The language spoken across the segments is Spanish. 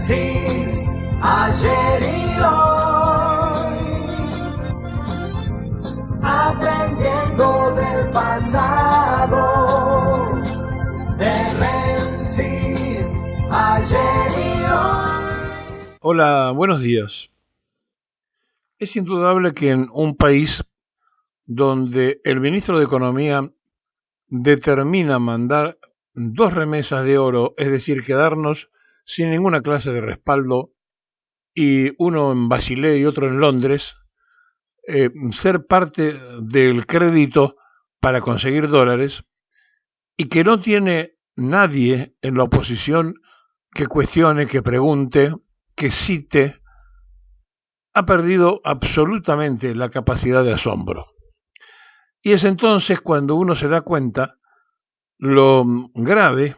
Demencis, ayer y hoy, aprendiendo del pasado. Demencis, ayer y hoy. Hola, buenos días. Es indudable que en un país donde el ministro de Economía determina mandar 2 remesas de oro, es decir, quedarnos sin ninguna clase de respaldo, y uno en Basilea y otro en Londres, ser parte del crédito para conseguir dólares, y que no tiene nadie en la oposición que cuestione, que pregunte, que cite, ha perdido absolutamente la capacidad de asombro. Y es entonces cuando uno se da cuenta lo grave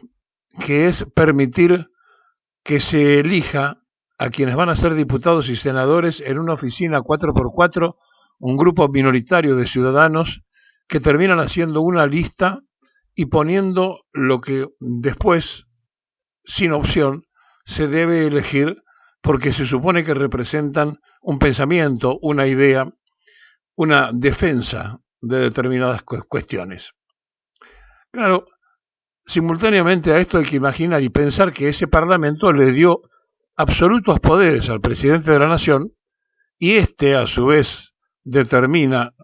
que es permitir que se elija a quienes van a ser diputados y senadores en una oficina 4x4, un grupo minoritario de ciudadanos que terminan haciendo una lista y poniendo lo que después, sin opción, se debe elegir porque se supone que representan un pensamiento, una idea, una defensa de determinadas cuestiones. Claro, simultáneamente a esto hay que imaginar y pensar que ese Parlamento le dio absolutos poderes al presidente de la Nación y este, a su vez, determina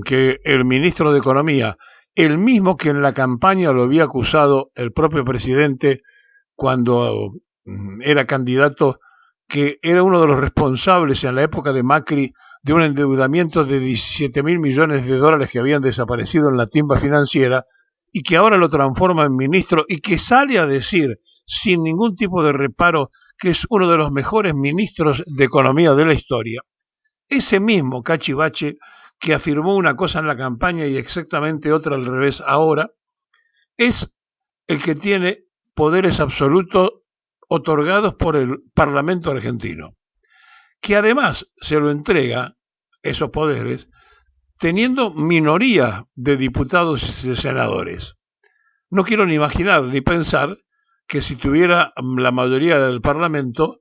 que el ministro de Economía, el mismo que en la campaña lo había acusado el propio presidente cuando era candidato, que era uno de los responsables en la época de Macri de un endeudamiento de 17.000 millones de dólares que habían desaparecido en la timba financiera, y que ahora lo transforma en ministro y que sale a decir sin ningún tipo de reparo que es uno de los mejores ministros de Economía de la historia. Ese mismo cachivache que afirmó una cosa en la campaña y exactamente otra al revés ahora, es el que tiene poderes absolutos otorgados por el Parlamento argentino, que además se lo entrega, esos poderes, teniendo minoría de diputados y senadores. No quiero ni imaginar ni pensar que si tuviera la mayoría del Parlamento,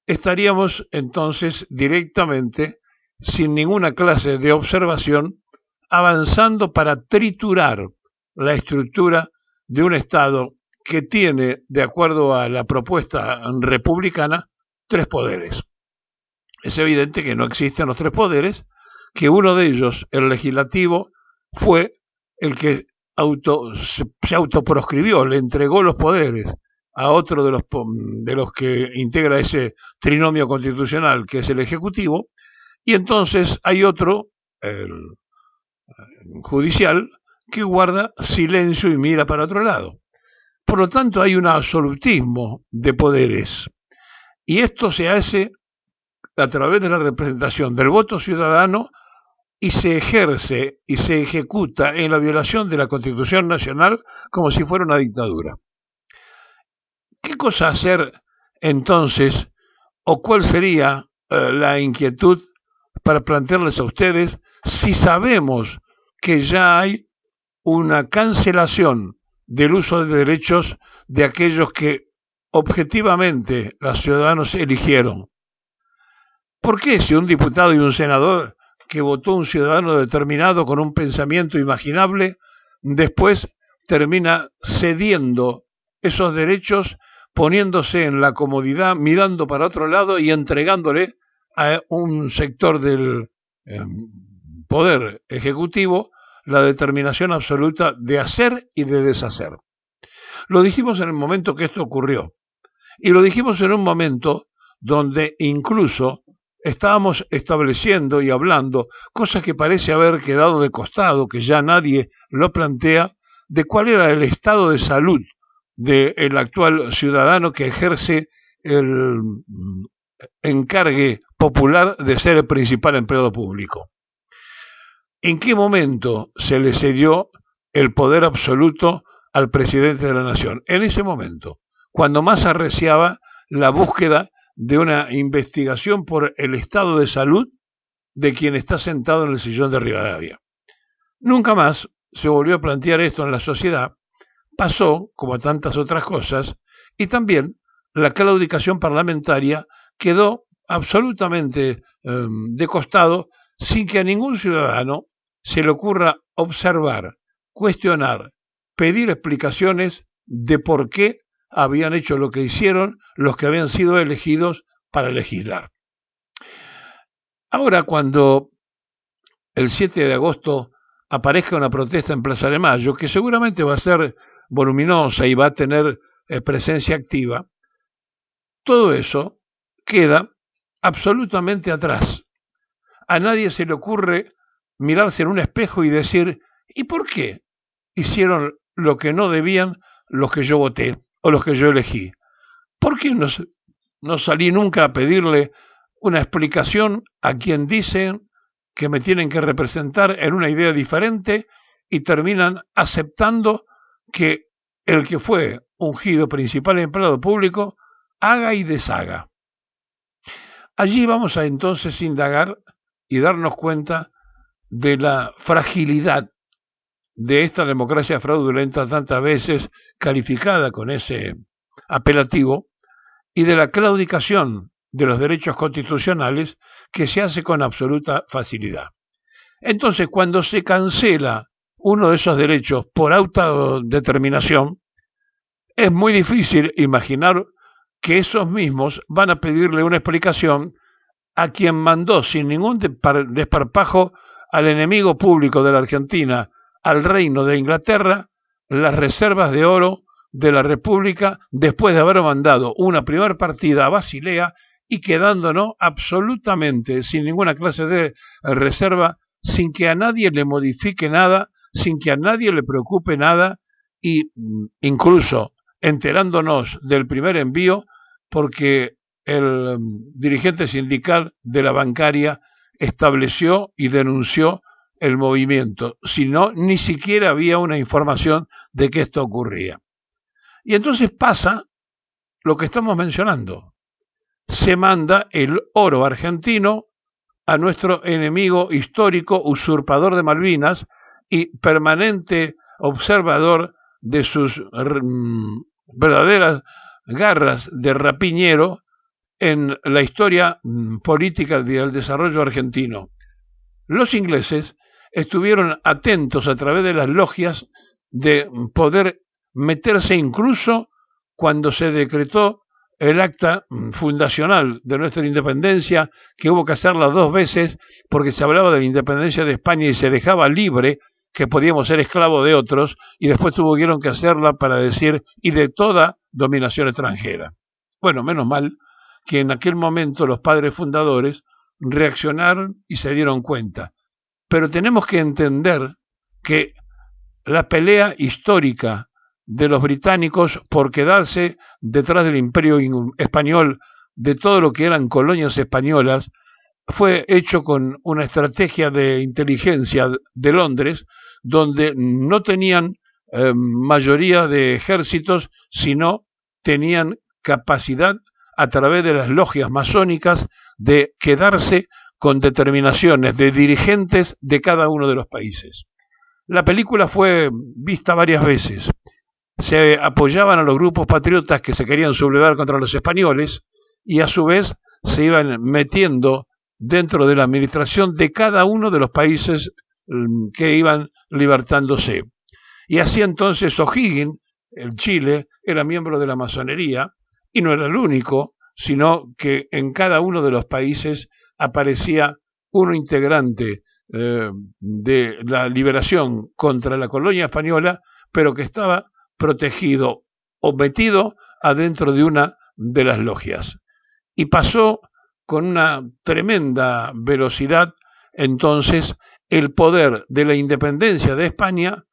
estaríamos entonces directamente, sin ninguna clase de observación, avanzando para triturar la estructura de un Estado que tiene, de acuerdo a la propuesta republicana, 3 poderes. Es evidente que no existen los 3 poderes, que uno de ellos, el legislativo, fue el que se autoproscribió, le entregó los poderes a otro de los que integra ese trinomio constitucional, que es el ejecutivo, y entonces hay otro, el judicial, que guarda silencio y mira para otro lado. Por lo tanto, hay un absolutismo de poderes, y esto se hace a través de la representación del voto ciudadano y se ejerce y se ejecuta en la violación de la Constitución Nacional como si fuera una dictadura. ¿Qué cosa hacer entonces, o cuál sería la inquietud para plantearles a ustedes si sabemos que ya hay una cancelación del uso de derechos de aquellos que objetivamente los ciudadanos eligieron? ¿Por qué si un diputado y un senador que votó un ciudadano determinado con un pensamiento imaginable, después termina cediendo esos derechos, poniéndose en la comodidad, mirando para otro lado y entregándole a un sector del poder ejecutivo la determinación absoluta de hacer y de deshacer? Lo dijimos en el momento que esto ocurrió, y lo dijimos en un momento donde incluso estábamos estableciendo y hablando cosas que parece haber quedado de costado, que ya nadie lo plantea, de cuál era el estado de salud del actual ciudadano que ejerce el encargue popular de ser el principal empleado público. ¿En qué momento se le cedió el poder absoluto al presidente de la Nación? En ese momento, cuando más arreciaba la búsqueda de una investigación por el estado de salud de quien está sentado en el sillón de Rivadavia. Nunca más se volvió a plantear esto en la sociedad, pasó, como tantas otras cosas, y también la claudicación parlamentaria quedó absolutamente de costado sin que a ningún ciudadano se le ocurra observar, cuestionar, pedir explicaciones de por qué habían hecho lo que hicieron los que habían sido elegidos para legislar. Ahora, cuando el 7 de agosto aparezca una protesta en Plaza de Mayo, que seguramente va a ser voluminosa y va a tener presencia activa, todo eso queda absolutamente atrás. A nadie se le ocurre mirarse en un espejo y decir, ¿y por qué hicieron lo que no debían los que yo voté o los que yo elegí? ¿Por qué no salí nunca a pedirle una explicación a quien dicen que me tienen que representar en una idea diferente y terminan aceptando que el que fue ungido principal empleado público haga y deshaga? Allí vamos a entonces indagar y darnos cuenta de la fragilidad de esta democracia fraudulenta tantas veces calificada con ese apelativo y de la claudicación de los derechos constitucionales que se hace con absoluta facilidad. Entonces, cuando se cancela uno de esos derechos por autodeterminación, es muy difícil imaginar que esos mismos van a pedirle una explicación a quien mandó sin ningún desparpajo al enemigo público de la Argentina, al Reino de Inglaterra, las reservas de oro de la República después de haber mandado una primera partida a Basilea y quedándonos absolutamente sin ninguna clase de reserva, sin que a nadie le modifique nada, sin que a nadie le preocupe nada y incluso enterándonos del primer envío porque el dirigente sindical de la bancaria estableció y denunció el movimiento, si no, ni siquiera había una información de que esto ocurría. Y entonces pasa lo que estamos mencionando. Se manda el oro argentino a nuestro enemigo histórico, usurpador de Malvinas y permanente observador de sus verdaderas garras de rapiñero en la historia política del desarrollo argentino. Los ingleses estuvieron atentos a través de las logias de poder meterse incluso cuando se decretó el acta fundacional de nuestra independencia, que hubo que hacerla 2 veces porque se hablaba de la independencia de España y se dejaba libre que podíamos ser esclavos de otros, y después tuvieron que hacerla para decir y de toda dominación extranjera. Bueno, menos mal que en aquel momento los padres fundadores reaccionaron y se dieron cuenta. Pero tenemos que entender que la pelea histórica de los británicos por quedarse detrás del imperio español de todo lo que eran colonias españolas fue hecho con una estrategia de inteligencia de Londres donde no tenían mayoría de ejércitos, sino tenían capacidad a través de las logias masónicas de quedarse con determinaciones de dirigentes de cada uno de los países. La película fue vista varias veces. Se apoyaban a los grupos patriotas que se querían sublevar contra los españoles y a su vez se iban metiendo dentro de la administración de cada uno de los países que iban libertándose. Y así entonces O'Higgins, el Chile, era miembro de la masonería y no era el único, sino que en cada uno de los países aparecía uno integrante de la liberación contra la colonia española, pero que estaba protegido o metido adentro de una de las logias. Y pasó con una tremenda velocidad entonces el poder de la independencia de España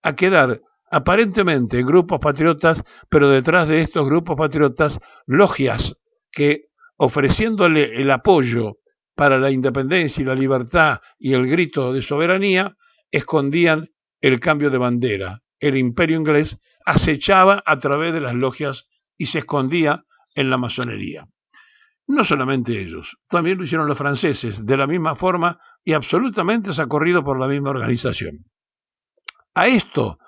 a quedar aparentemente grupos patriotas, pero detrás de estos grupos patriotas logias que ofreciéndole el apoyo para la independencia y la libertad y el grito de soberanía, escondían el cambio de bandera. El imperio inglés acechaba a través de las logias y se escondía en la masonería. No solamente ellos, también lo hicieron los franceses, de la misma forma y absolutamente socorrido por la misma organización. A esto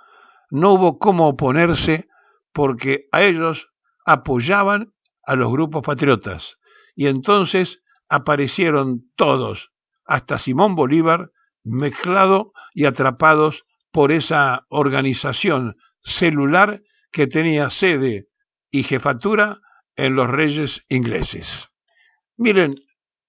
no hubo cómo oponerse porque a ellos apoyaban a los grupos patriotas. Y entonces aparecieron todos, hasta Simón Bolívar, mezclado y atrapados por esa organización celular que tenía sede y jefatura en los reyes ingleses. Miren,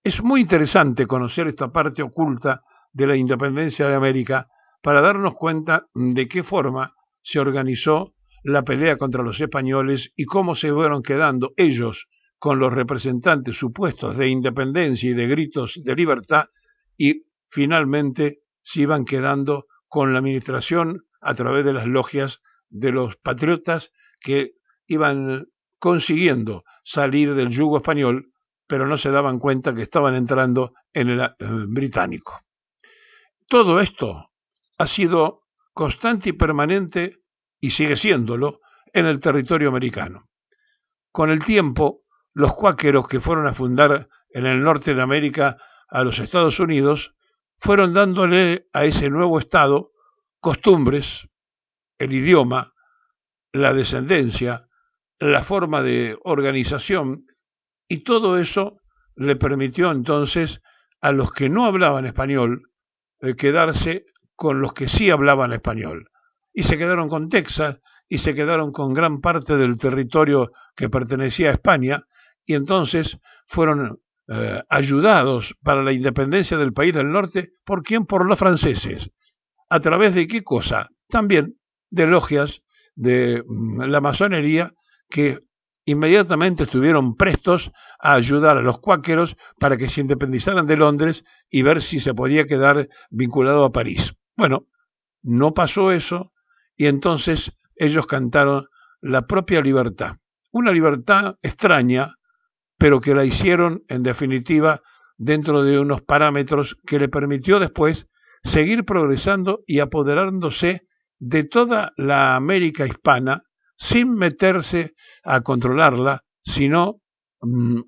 es muy interesante conocer esta parte oculta de la independencia de América para darnos cuenta de qué forma se organizó la pelea contra los españoles y cómo se fueron quedando ellos con los representantes supuestos de independencia y de gritos de libertad y finalmente se iban quedando con la administración a través de las logias de los patriotas que iban consiguiendo salir del yugo español, pero no se daban cuenta que estaban entrando en el británico. Todo esto ha sido constante y permanente, y sigue siéndolo, en el territorio americano. Con el tiempo, los cuáqueros que fueron a fundar en el norte de América a los Estados Unidos fueron dándole a ese nuevo estado costumbres, el idioma, la descendencia, la forma de organización, y todo eso le permitió entonces a los que no hablaban español quedarse con los que sí hablaban español. Y se quedaron con Texas y se quedaron con gran parte del territorio que pertenecía a España, y entonces fueron ayudados para la independencia del país del norte. ¿Por quién? Por los franceses. ¿A través de qué cosa? También de logias de la masonería que inmediatamente estuvieron prestos a ayudar a los cuáqueros para que se independizaran de Londres y ver si se podía quedar vinculado a París. Bueno, no pasó eso y entonces ellos cantaron la propia libertad. Una libertad extraña, pero que la hicieron en definitiva dentro de unos parámetros que le permitió después seguir progresando y apoderándose de toda la América hispana sin meterse a controlarla, sino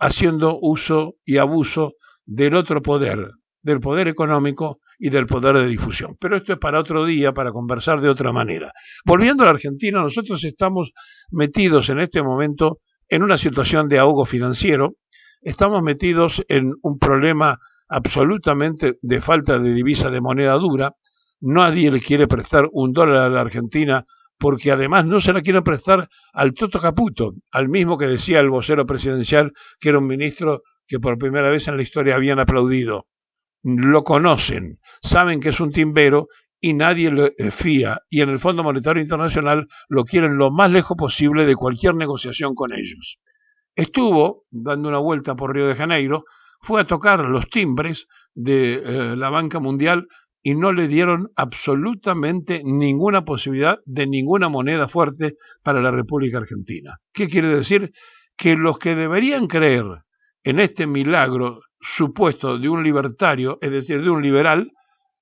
haciendo uso y abuso del otro poder, del poder económico y del poder de difusión. Pero esto es para otro día, para conversar de otra manera. Volviendo a la Argentina, nosotros estamos metidos en este momento en una situación de ahogo financiero, estamos metidos en un problema absolutamente de falta de divisa de moneda dura. Nadie le quiere prestar $1 a la Argentina porque además no se la quieren prestar al Toto Caputo, al mismo que decía el vocero presidencial que era un ministro que por primera vez en la historia habían aplaudido. Lo conocen, saben que es un timbero y nadie le fía, y en el Fondo Monetario Internacional lo quieren lo más lejos posible de cualquier negociación con ellos. Estuvo dando una vuelta por Río de Janeiro, fue a tocar los timbres de la Banca Mundial y no le dieron absolutamente ninguna posibilidad de ninguna moneda fuerte para la República Argentina. ¿Qué quiere decir? Que los que deberían creer en este milagro supuesto de un libertario, es decir, de un liberal,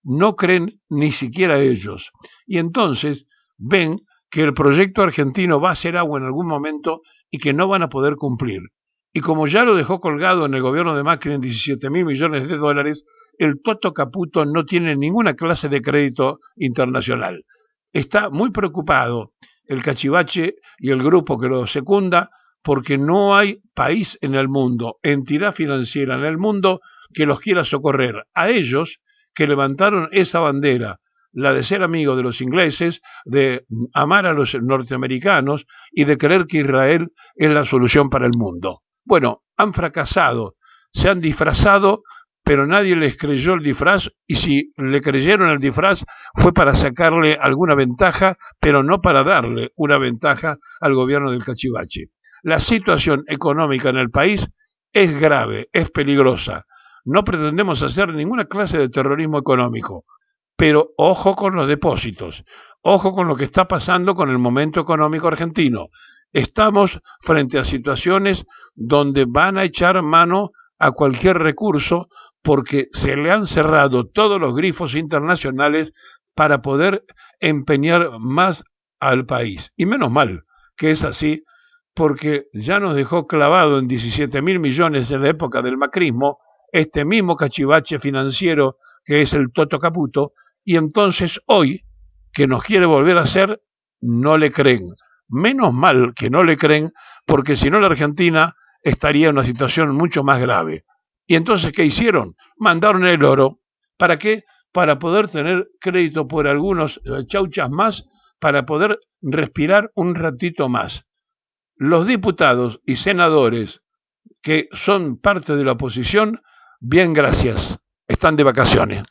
no creen ni siquiera ellos. Y entonces ven que el proyecto argentino va a hacer agua en algún momento y que no van a poder cumplir. Y como ya lo dejó colgado en el gobierno de Macri en $17.000 millones, el Toto Caputo no tiene ninguna clase de crédito internacional. Está muy preocupado el Cachivache y el grupo que lo secunda porque no hay país en el mundo, entidad financiera en el mundo que los quiera socorrer. A ellos que levantaron esa bandera, la de ser amigo de los ingleses, de amar a los norteamericanos y de creer que Israel es la solución para el mundo. Bueno, han fracasado, se han disfrazado, pero nadie les creyó el disfraz, y si le creyeron el disfraz fue para sacarle alguna ventaja, pero no para darle una ventaja al gobierno del Cachivache. La situación económica en el país es grave, es peligrosa. No pretendemos hacer ninguna clase de terrorismo económico, pero ojo con los depósitos, ojo con lo que está pasando con el momento económico argentino. Estamos frente a situaciones donde van a echar mano a cualquier recurso porque se le han cerrado todos los grifos internacionales para poder empeñar más al país. Y menos mal que es así, porque ya nos dejó clavado en 17.000 millones en la época del macrismo este mismo cachivache financiero que es el Toto Caputo, y entonces hoy, que nos quiere volver a hacer, no le creen. Menos mal que no le creen, porque si no la Argentina estaría en una situación mucho más grave. Y entonces, ¿qué hicieron? Mandaron el oro. ¿Para qué? Para poder tener crédito por algunos chauchas más, para poder respirar un ratito más. Los diputados y senadores que son parte de la oposición, bien, gracias, están de vacaciones.